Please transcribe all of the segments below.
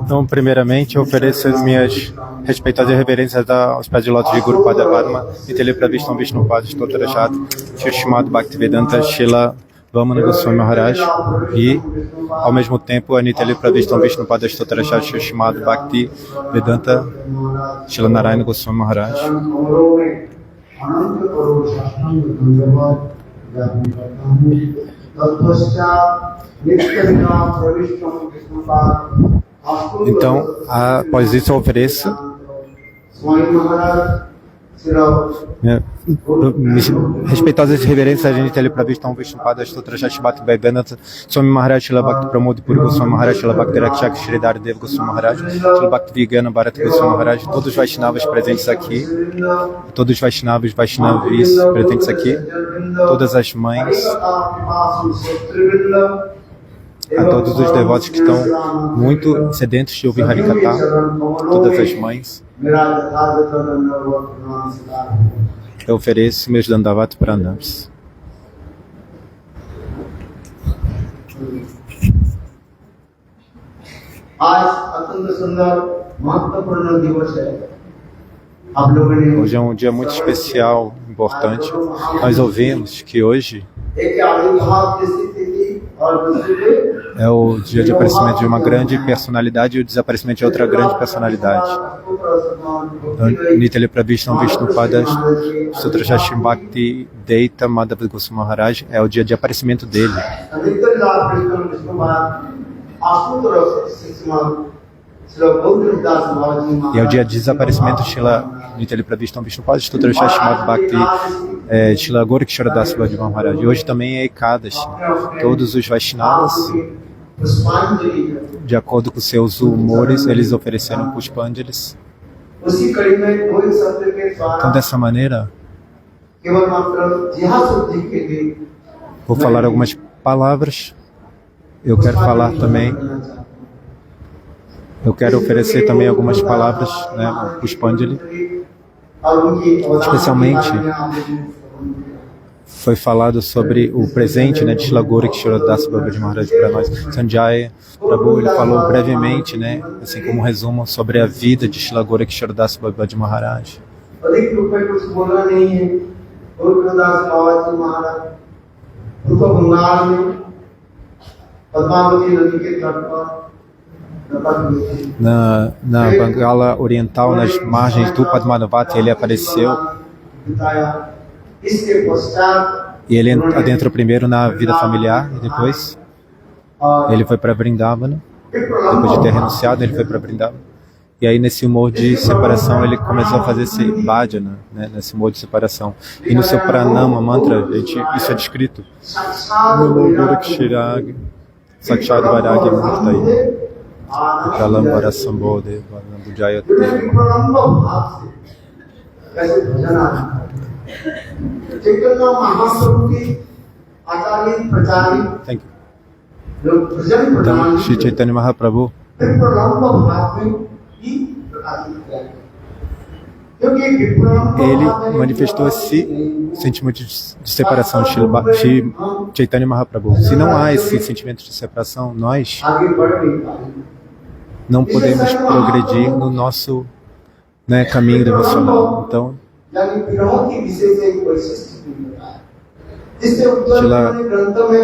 Então, primeiramente, eu ofereço as minhas respeitosas reverências aos pés de lótus de Guru Pada Padma, Nitya Pravistam Vishnupada Stotrachat, Shrimad Bhaktivedanta Srila Vamana Goswami Maharaj e, ao mesmo tempo, a Nitya Pravistam Vishnupada Stotrachat Shrimad Bhaktivedanta Srila Narayana Goswami Maharaj. Então, após isso, eu ofereço respeitosas reverências a Nitya Pravistam Vishnupada Stotrachat Shrimad Bhaktivedanta Swami Maharaj, Srila Bhakti Pramod Puri Goswami Maharaj, Srila Bhakti Rakshak Sridhar Dev Goswami Maharaj, Srila Bhakti Vigana Bharata Goswami Maharaj, todos os Vaishnavas presentes aqui, todos os Vaishnavas, Vaishnavis presentes aqui, todas as mães, a todos os devotos que estão muito sedentos de ouvir Harikatha, todas as mães, eu ofereço meus Dandavat Pranams. Hoje é um dia muito especial, importante. Nós ouvimos que hoje é o dia de aparecimento de uma grande personalidade e o desaparecimento de outra grande personalidade. Nitya Pravistam Vishnupada Stotrachat Shrimad Bhaktivedanta Madhava Goswami Maharaj é o dia de aparecimento dele. E é o dia de desaparecimento de Nitya Pravistam Vishnupada Stotrachat Shrimad Bhakti Srila Gorikshora Das Babaji Maharaj. E hoje também é Ekadashi. Todos os Vaishnavas, de acordo com seus humores, eles ofereceram Pushpanjalis. Então, dessa maneira, vou falar algumas palavras. Eu quero falar também. Eu quero oferecer também algumas palavras, o Pushpanjali. Especialmente, foi falado sobre o presente, de Srila Gorikshora Das Babaji Maharaj para nós. Sanjaya Prabhu, ele falou brevemente, assim como um resumo sobre a vida de Srila Gorikshora Das Babaji Maharaj. Na Bengala Oriental, nas margens do Padmanabhat, ele apareceu e ele adentrou primeiro na vida familiar e depois ele foi para Vrindavana. Depois de ter renunciado, ele foi para Vrindavana. E aí, nesse humor de separação, ele começou a fazer esse bhajana, nesse humor de separação. E no seu pranama mantra, isso é descrito. Sakshat Vairagya Murtai Kalambara Sambodhe Varnabhujayate. Thank you. Então, Shri Chaitanya Mahaprabhu ele manifestou esse sentimento de separação, Shri Chaitanya Mahaprabhu. Se não há esse sentimento de separação, nós não podemos progredir no nosso caminho devocional. Então, Srila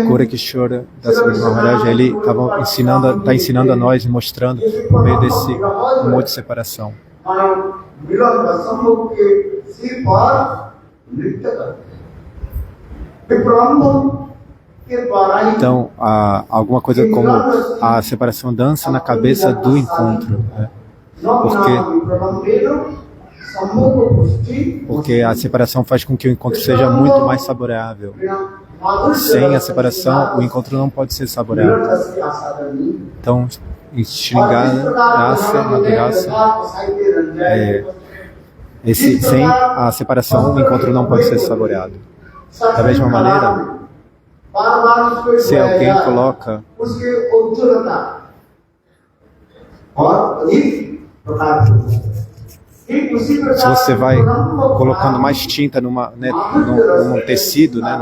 Gorikshora Das Babaji Maharaj, ele está ensinando a nós, mostrando por meio desse humor de separação. Então, alguma coisa como a separação dança na cabeça do encontro, porque porque a separação faz com que o encontro seja muito mais saboreável. Sem a separação, o encontro não pode ser saboreado. Então, Shringara, Rasa, Madhurasa, sem a separação, o encontro não pode ser saboreado. Da mesma maneira, se alguém coloca se você vai colocando mais tinta num tecido, né,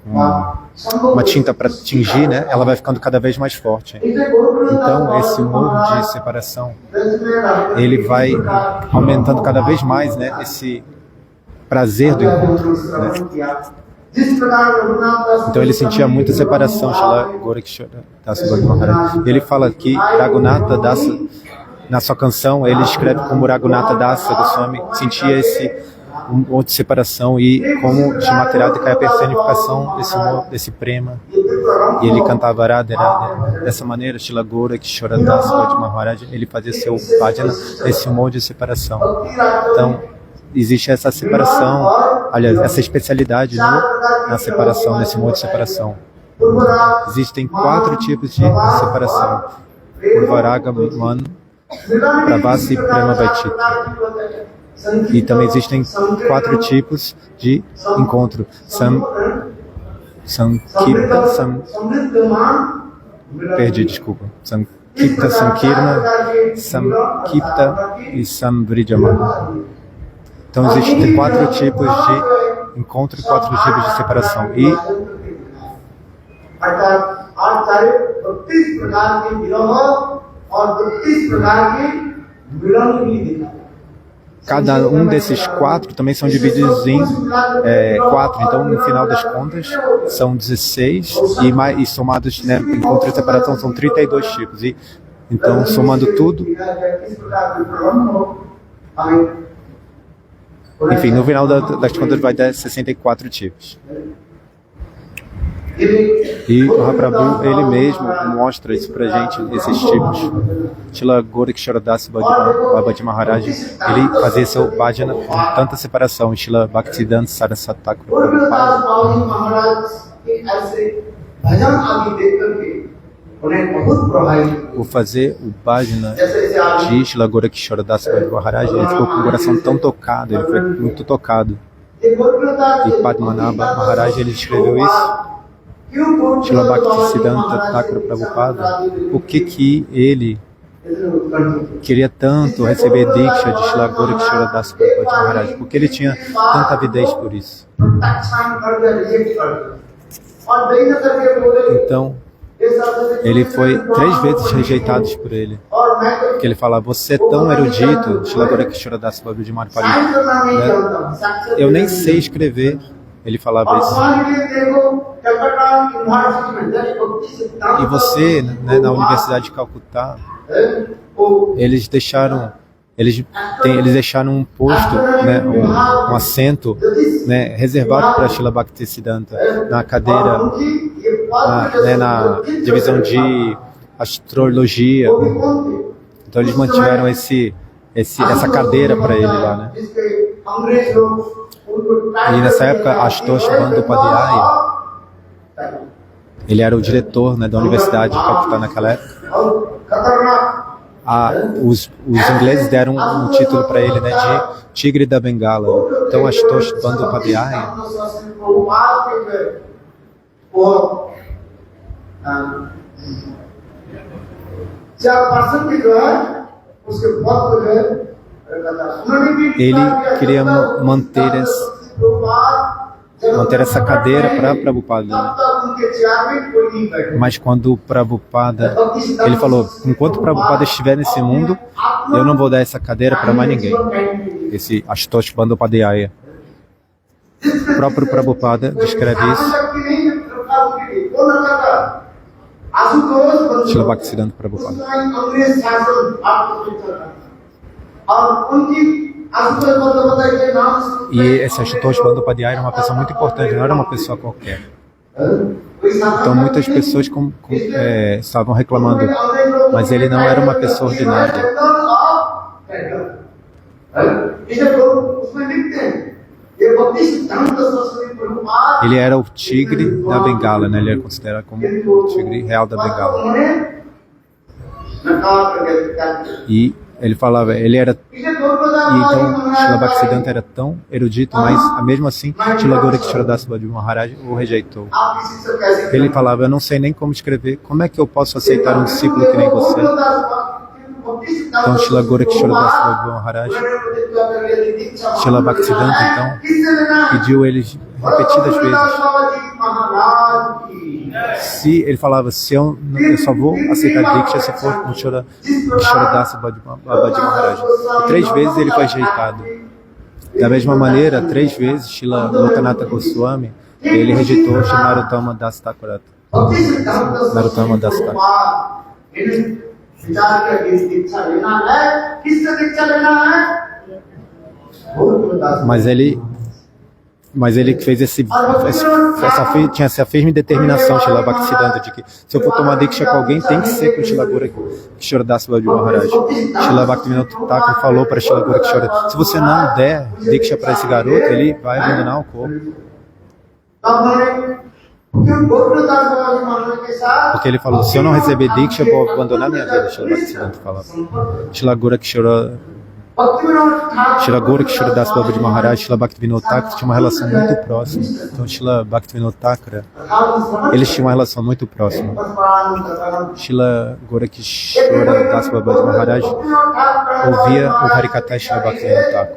uma tinta para tingir, né, ela vai ficando cada vez mais forte. Então, esse humor de separação, ele vai aumentando cada vez mais, né, esse prazer do encontro, né? Então ele sentia muita separação, Srila Gorakishora Dasa Bhakti Maharaj. Ele aqui que Raghunatha Dasa, na sua canção, ele escreve como Raghunatha Dasa Goswami sentia esse humor de separação e como Shrimatiratika é a personificação desse humor, desse prema. E ele cantava Radha Radha. Dessa maneira, Srila Gorakishora Dasa Bhakti Maharaj, ele fazia seu bhajana, esse humor de separação. Então, existe essa separação, aliás, essa especialidade na separação, nesse modo de separação. Existem 4 tipos de separação: Urvaraga, Manu, Pravasi e Prema Vaitita. E também existem 4 tipos de encontro: Sankipta, Sankipta, Sankirna, Sankipta e Samvrijamana. Então existem 4 tipos de encontro e 4 tipos de separação. E cada um desses 4 também são divididos em 4. Então, no final das contas, são 16 e somados, né, encontro e separação são 32 tipos. E então, somando tudo, enfim, no final das contas vai dar 64 tipos. E o Mahaprabhu, ele mesmo mostra isso pra gente, esses tipos. Srila Gorakishora Dasa Bhakti Maharaj, ele fazia seu bhajana com tanta separação. Srila Bhaktivedanta Saraswati Thakur Prabhupada, por fazer o bhajana de Srila Gorakishora Dasa Bhakti Maharaj, ele ficou com o coração tão tocado, ele foi muito tocado. E Padmanabha Maharaj, ele escreveu isso. Srila Bhaktisiddhanta Thakur Prabhupada, por que ele queria tanto receber Diksha de Srila Gorakishora Dasa Bhakti Maharaj? Porque ele tinha tanta avidez por isso. Então, ele foi 3 vezes rejeitado por ele. Porque ele fala: você é tão erudito, Srila Gorakishora Dasa Bhakti Maharaj, né? Eu nem sei escrever. Ele falava isso. E você, né, na Universidade de Calcutá, eles deixaram um posto, né, um assento, né, reservado para Srila Bhaktisiddhanta na cadeira, na divisão de astrologia. Então eles mantiveram essa cadeira para ele lá, né? E nessa época, Ashutosh Bandyopadhyaya, ele era o diretor, né, da Universidade de Calcutá naquela época. Os ingleses deram um título para ele, né, de Tigre da Bengala. Então, Ashutosh Bandyopadhyaya, ele queria manter essa cadeira para Prabhupada, né? Mas quando Prabhupada, ele falou: enquanto Prabhupada estiver nesse mundo, eu não vou dar essa cadeira para mais ninguém. Esse Ashutosh Bandyopadhyaya. O próprio Prabhupada descreve isso. Srila Bhaktisiddhanta Prabhupada. E esse Ashutosh Bandyopadhyaya era uma pessoa muito importante, não era uma pessoa qualquer. Então muitas pessoas estavam reclamando, mas ele não era uma pessoa ordinária. Ele era o tigre da Bengala, né? Ele era considerado como o tigre real da Bengala. E ele falava, ele era... E então, Srila Bhaktisiddhanta era tão erudito, mas mesmo assim, Srila Gorakshora Das Babaji Maharaj o rejeitou. Ele falava, eu não sei nem como escrever, como é que eu posso aceitar um discípulo que nem você? Então, Srila Gorakshora Das Babaji Maharaj, Srila Bhaktisiddhanta, então, pediu eles repetidas vezes. Se ele falava, se eu só vou aceitar Diksha se for com Srila Das Babaji Maharaj. E 3 vezes ele foi rejeitado. Da mesma maneira, 3 vezes, Srila Lokanatha Goswami, ele rejeitou Srila Narottama Das Thakur. Narottama Das Thakur. Mas ele fez tinha essa firme determinação, Srila Bhaktisiddhanta, de que se eu for tomar Diksha com alguém, tem que ser com Srila Gorakshora Das Babaji Maharaj. Srila Bhaktivinoda Thakur falou para Srila Gorakshora, se você não der Diksha para esse garoto, ele vai abandonar o corpo. Porque ele falou, se eu não receber Diksha, eu vou abandonar minha vida, Srila Bhaktisiddhanta falava. Srila Gorakshora Das Babaji Maharaj e Srila Bhaktivinoda Thakur tinham uma relação muito próxima. Então, Srila Bhaktivinoda Thakur, eles tinham uma relação muito próxima. Srila Gorakshora Das Babaji Maharaj ouvia o Harikatha de Srila Bhaktivinoda Thakur.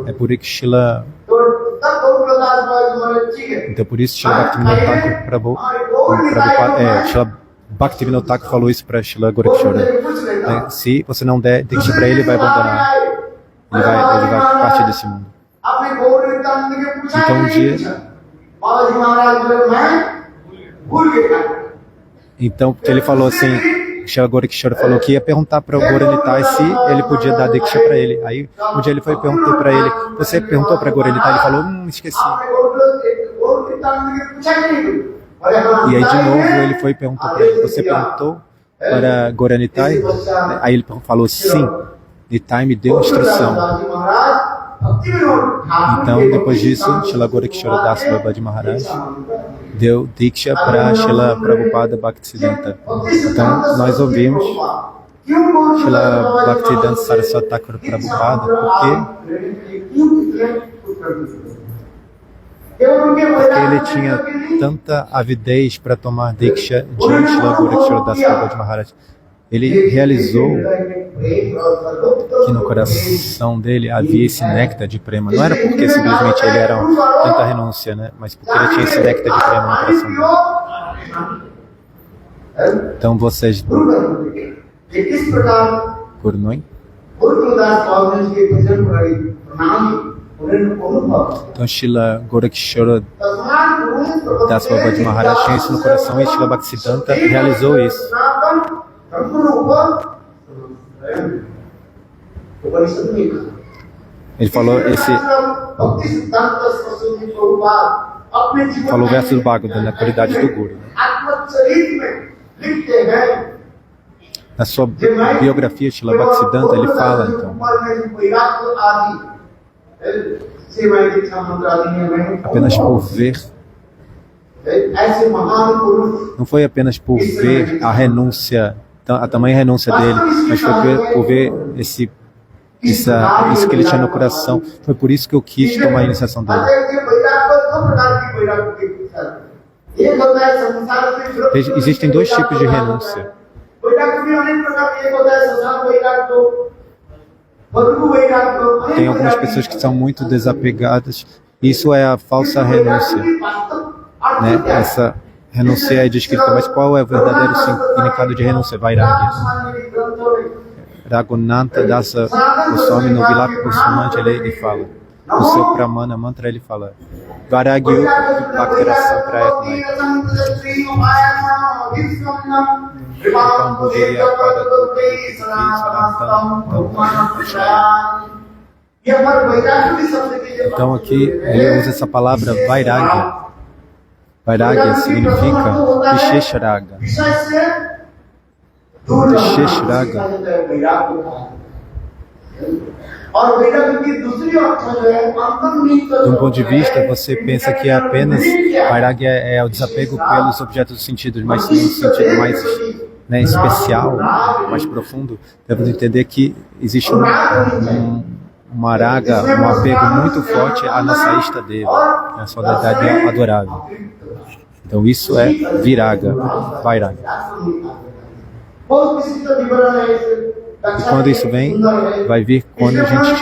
É por isso que Srila Bhaktivinoda Thakur Srila Bhaktivinoda Thakur falou isso para Srila Gorakshora. Se você não der Diksha para ele, vai abandonar. Ele vai partir desse mundo. Então um dia... Então, porque ele falou assim, Srila Gorakshora falou que ia perguntar para o Gauranitai se ele podia dar Diksha para ele. Aí um dia ele foi e perguntou para ele, você perguntou para Gauranitai? Ele falou, esqueci. E aí de novo ele foi e perguntou para ele, você perguntou para Gauranitai? Aí ele falou, sim, Nitai me deu instrução. Então depois disso, Srila Gorakshora Das Babaji Maharaj deu Diksha para Srila Prabhupada Bhaktisiddhanta. Então nós ouvimos Srila Bhaktisiddhanta Saraswati Thakur Prabhupada porque ele tinha tanta avidez para tomar Diksha de Srila Gorakshora Das Babaji Maharaj. Ele realizou que no coração dele havia esse néctar de prema. Não era porque simplesmente ele era tanta renúncia, né? Mas porque ele tinha esse néctar de prema no coração dele. Então vocês... Gurnoi? Então Srila Gorakshora Das Babaji Maharaj tinha isso no coração e Srila Bhaktisiddhanta realizou isso. Ele falou falou o verso do Bhagavad, na qualidade do Guru. Na sua biografia, Srila Bhaktisiddhanta, ele fala, então, apenas por ver, não foi apenas por ver a renúncia, a tamanha renúncia dele, mas foi por ver isso que ele tinha no coração. Foi por isso que eu quis tomar a iniciação dele. Existem 2 tipos de renúncia. Tem algumas pessoas que são muito desapegadas. Isso é a falsa renúncia, né? Essa renúncia é descrita, mas qual é o verdadeiro significado de renúncia? Vairagya. Raghunatha Dasa Goswami no Vilapa Goswami ele fala, no seu Pramana Mantra ele fala, Vairagya Bhaktirasa Prayatnai. Então aqui ele usa essa palavra Vairagya. Vairagya significa Vishesharaga. Vishesharaga De um ponto de vista, você pensa que apenas Vairagya é o desapego pelos objetos dos sentidos, mas tem um sentido mais, né, especial, mais profundo. Devemos entender que existe uma raga, um apego muito forte à nossa Istadeva, a sua deidade adorável. Então isso é Viraga, Vairagya. E quando isso vem, vai vir quando a gente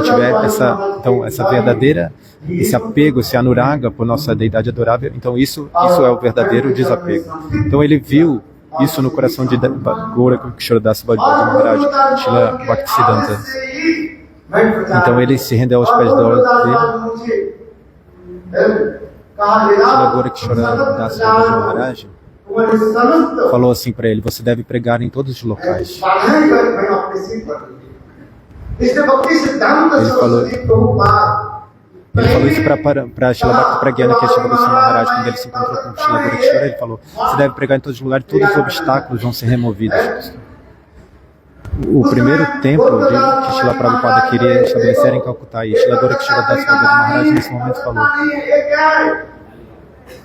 tiver essa verdadeira, esse apego, esse anuraga por nossa deidade adorável. Então isso é o verdadeiro desapego. Então ele viu isso no coração de Gorakshora Das Bhaji Maharaj, Srila Bhaktisiddhanta. Então ele se rendeu aos pés dele. Srila Gorakshora Das Bhaji Maharaj falou assim para ele: você deve pregar em todos os locais. Ele falou isso para Srila Bhakti Pragyana, que é Srila Goswami Maharaj, quando ele se encontrou com Srila Gorakshora. Ele falou: você deve pregar em todos os lugares, todos os obstáculos vão ser removidos. O primeiro templo que Srila Prabhupada queria estabelecer era em Calcutá, e Srila Gorakshora Das Bhaji Maharaj nesse momento falou: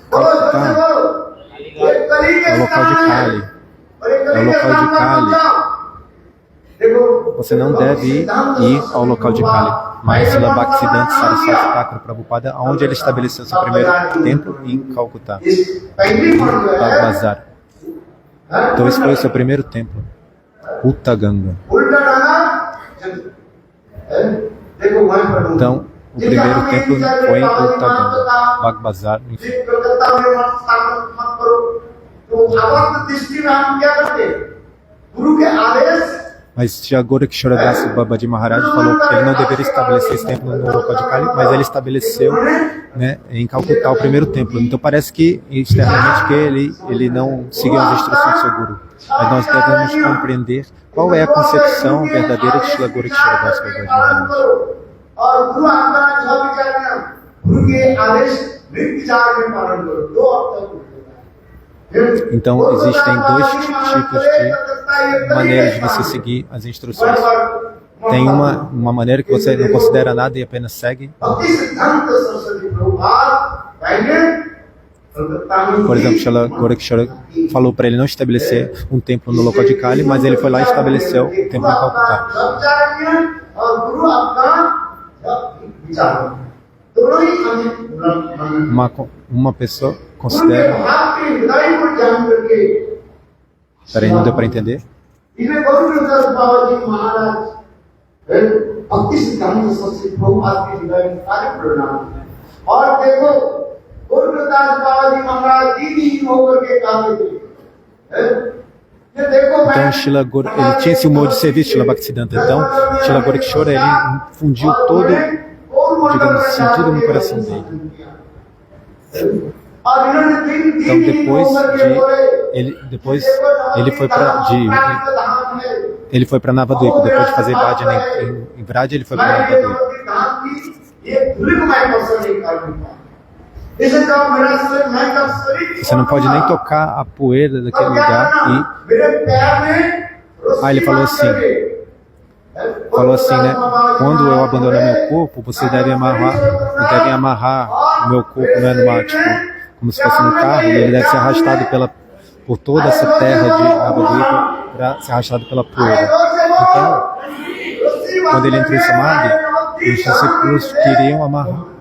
Calcutá é o local de Kali. É o local de Kali. Você não deve ir ao local de Kali. Mas Srila Bhaktisiddhanta Saraswati Thakur Prabhupada, onde ele estabeleceu seu primeiro templo, em Calcutá, em Bazar. Então esse foi o seu primeiro templo, Uttaganga. Então o primeiro templo foi em Uttaganga, Bagbazar, enfim. Mas Gorakshora Das Bhaji Maharaj falou que ele não deveria estabelecer esse templo no local de Kali, mas ele estabeleceu, né, em Calcutá o primeiro templo. Então parece que externamente que ele não seguiu as instruções do seu Guru. Mas nós devemos compreender qual é a concepção verdadeira de Srila Gorakshora Das Bhaji Maharaj. Então existem dois tipos de maneiras de você seguir as instruções. Tem uma maneira que você não considera nada e apenas segue. Por exemplo, Srila Gorakshora falou para ele não estabelecer um templo no local de Kali, mas ele foi lá e estabeleceu um templo em Calcutá. Uma pessoa considera... Peraí, não deu para entender? Então Srila ele tinha esse humor de serviço, Srila Bhaktisiddhanta. Então Srila Gorakshora, ele fundiu todo, digamos assim, tudo no coração dele. Então depois ele foi para Navadvipa. Depois de fazer bhajana em Vraja, ele foi para Navadvipa. Você não pode nem tocar a poeira daquele lugar. Ele falou assim, né? Quando eu abandonar meu corpo, vocês devem amarrar o meu corpo, né, como se fosse um carro, e ele deve ser arrastado por toda essa terra de Navadvipa para ser arrastado pela poeira. Então, quando ele entrou em Samadhi, os discípulos queriam amarrar.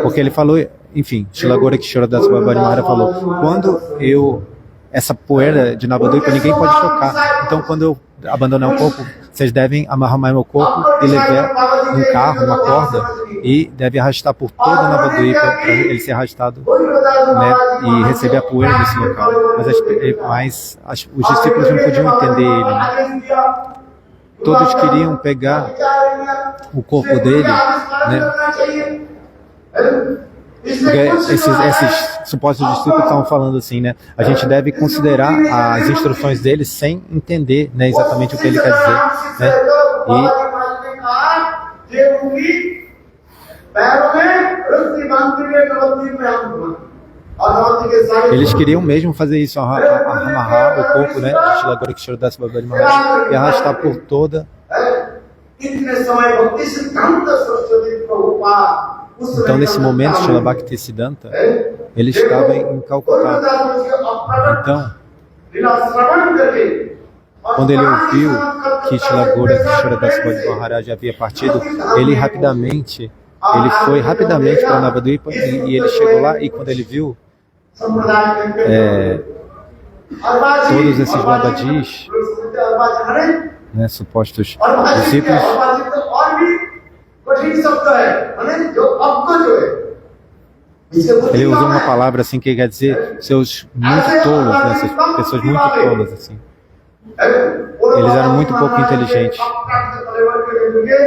Porque ele falou, enfim, Srila Gorakshora Das Bhaji Maharaj falou: quando essa poeira de Navadvipa ninguém pode tocar. Então, quando eu abandonar o corpo, vocês devem amarrar mais meu corpo e levar num carro, uma corda, e deve arrastar por toda a Navadvipa para ele ser arrastado, né, e receber a poeira desse local. Mas os discípulos não podiam entender ele, né? Todos queriam pegar o corpo dele, né? Porque esses supostos discípulos estavam falando assim, né? A gente deve considerar as instruções dele sem entender, né, exatamente o que ele quer dizer, né? Eles queriam mesmo fazer isso, amarrar o corpo, né, de Srila Gorakeshwara Das Babaji Maharaj e arrastar por toda. Então, nesse momento, Srila Bhaktisiddhanta, ele estava em Calcutá. Então, quando ele ouviu que Srila Gorakeshwara Das Babaji Maharaj havia partido, ele foi rapidamente para Navadvipa e ele chegou lá, e quando ele viu todos esses Babajis, né, supostos discípulos, ele usou uma palavra assim que quer dizer seus muito tolos, né, essas pessoas muito tolas assim. Eles eram muito pouco inteligentes.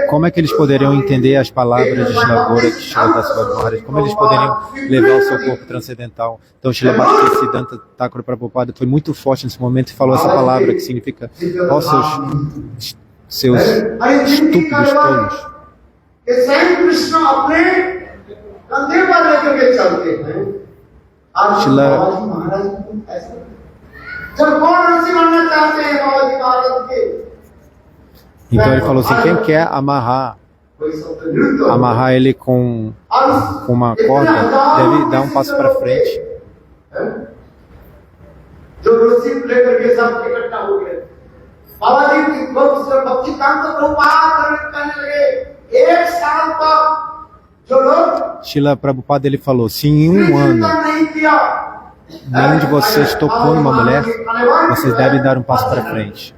Como é que eles poderiam entender as palavras de Srila Gorakeshwara Das Babaji Maharaj? Como eles poderiam levar o seu corpo transcendental? Então, Srila Bhaktisiddhanta Thakur Prabhupada foi muito forte nesse momento e falou essa palavra que significa: ó seus estúpidos tolos. Então ele falou assim: quem quer amarrar ele com uma corda deve dar um passo para frente. Srila Prabhupada, ele falou: se em um ano nenhum de vocês tocou numa mulher, vocês devem dar um passo para frente.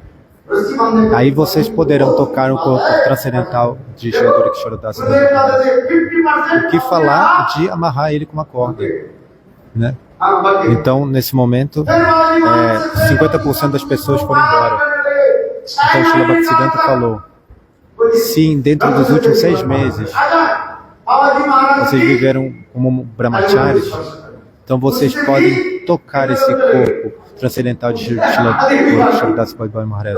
Aí vocês poderão tocar no corpo transcendental de Srila Gorakeshwara Das Babaji Maharaj. O que falar de amarrar ele com uma corda, né? Então, nesse momento, 50% das pessoas foram embora. Então, Srila Bhaktisiddhanta falou: se dentro dos últimos 6 meses vocês viveram como brahmacharis, então vocês podem tocar esse corpo transcendental de Srila Gorakeshwara Das Babaji Maharaj.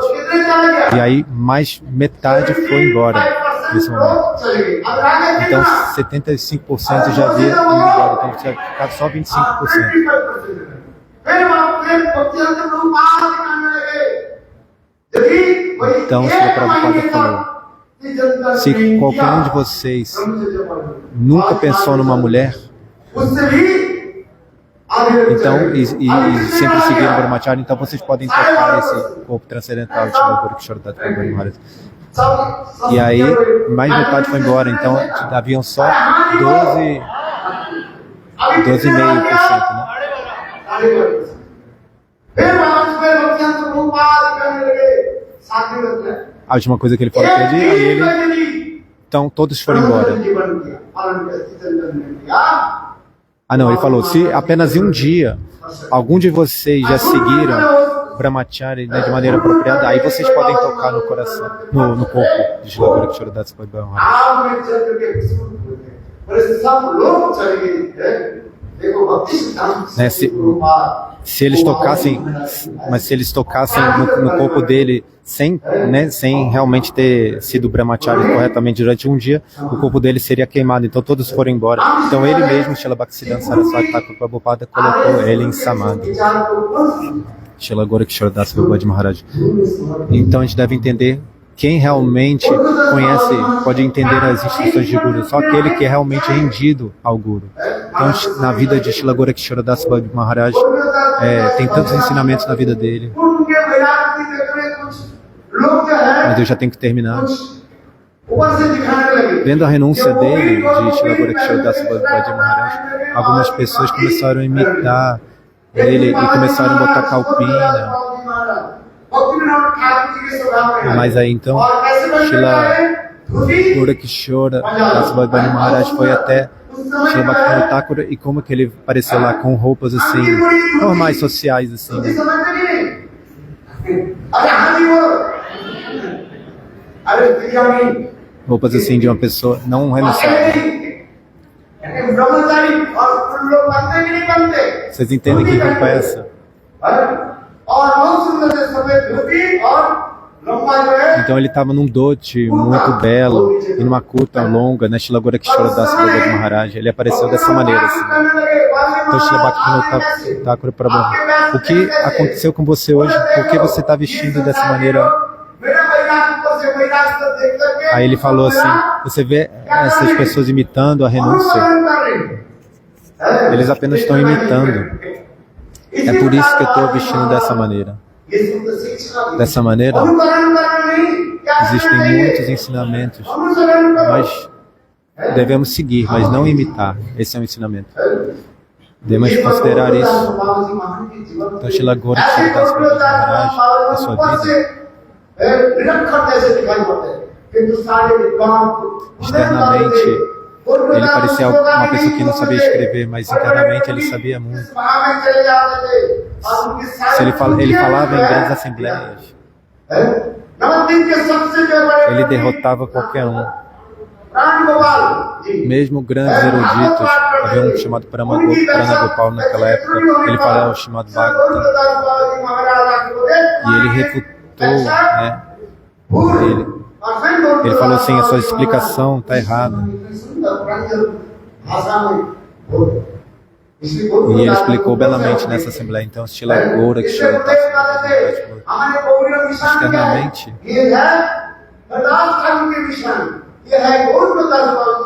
E aí, mais metade foi embora nesse momento. Então, 75% já havia ido embora. Então, tinha ficado só 25%. Então, Srila Prabhupada falou: se qualquer um de vocês nunca pensou numa mulher, então, e sempre seguiram Brahmacharya, então vocês podem tocar esse corpo transcendental de Srila Gorakeshwara Das Babaji Maharaj. E aí, mais metade foi embora, então haviam só 12,5%, né? A última coisa que ele falou aquele dia, e ele... Então, todos foram embora. Ah não, ele falou: se apenas em um dia algum de vocês já seguiram Brahmacharya, né, de maneira apropriada, aí vocês podem tocar no coração, no corpo de Srila Gorakeshwara Das Babaji Maharaj. Né, se eles tocassem, mas se eles tocassem no corpo dele sem realmente ter sido Brahmacharya corretamente durante um dia, o corpo dele seria queimado, então todos foram embora. Então ele mesmo, Srila Bhaktisiddhanta Saraswati Thakur Prabhupada, colocou ele em Samadhi, Srila Gorakeshwara Das Babaji Maharaj. Então a gente deve entender: quem realmente conhece, pode entender as instruções de Guru, só aquele que é realmente rendido ao Guru. Então, na vida de Srila Gorakeshwara Das Babaji Maharaj, tem tantos ensinamentos na vida dele. Mas eu já tenho que terminar. Vendo a renúncia dele, de Srila Gorakeshwara Das Babaji Maharaj, algumas pessoas começaram a imitar ele e começaram a botar calpina. Mas aí então, Srila Gorakeshwara Das Babaji Maharaj foi até Srila Bhaktivinoda Thakur, e como que ele apareceu lá com roupas assim, normais, sociais assim, né? Roupas assim de uma pessoa não renunciada. Vocês entendem que roupa é essa? Então ele estava num dote muito belo e numa curta longa, né? Srila Gorakeshwara Das Babaji Maharaj. Ele apareceu dessa maneira assim. Então, Srila Bhaktivinoda Thakur Prabhu, o que aconteceu com você hoje? Por que você está vestindo dessa maneira? Aí ele falou assim, você vê essas pessoas imitando a renúncia? Eles apenas estão imitando. É por isso que eu estou vestindo dessa maneira. Dessa maneira, existem muitos ensinamentos. Nós devemos seguir, mas não imitar. Esse é o ensinamento. Devemos considerar isso. Então, Srila Gauranga Das Maharaj, na sua vida, externamente, ele parecia uma pessoa que não sabia escrever, mas internamente ele sabia muito. Ele falava em grandes assembleias. Ele derrotava qualquer um. Mesmo grandes eruditos, havia um chamado Pranagopal naquela época, ele falava o chamado Bhagavatam. E ele refutou, né? Ele falou assim, a sua explicação está errada. E ele explicou belamente nessa assembleia. Então, Srila Gauranga externamente.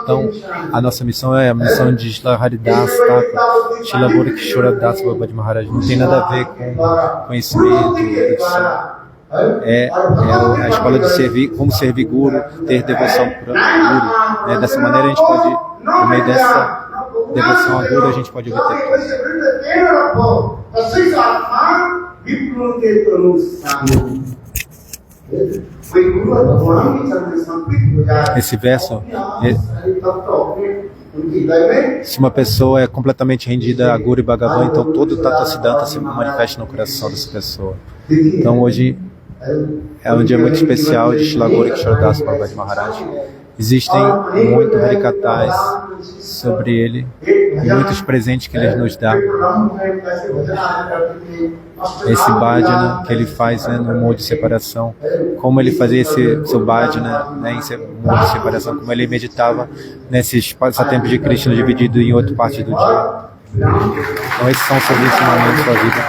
Então, a nossa missão é a missão de Srila Haridas Thakur, Srila Gauranga Das Maharaj. Não tem nada a ver com conhecimento, erudição. É a escola de servir, como servir Guru, ter devoção por Guru. Né? Dessa maneira a gente pode, no meio dessa devoção a Guru, a gente pode obter esse verso. Se uma pessoa é completamente rendida a Guru e Bhagavan, então todo o Tattva Siddhanta se manifesta no coração dessa pessoa. Então hoje é um dia muito especial de Srila Gauranga Das Maharaj. Existem muitos harikatas sobre ele, muitos presentes que ele nos dá. Esse bhajana que ele faz, né, no modo de separação, como ele fazia esse seu bhajana, né, em modo de separação, como ele meditava nesses passatempos de Krishna dividido em 8 partes do dia. Então esses são os seus ensinamentos da vida.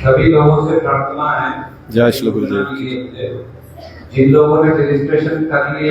सभी लोगों से प्रार्थना है जय श्री गुरुदेव जिन लोगों ने रजिस्ट्रेशन कर लिया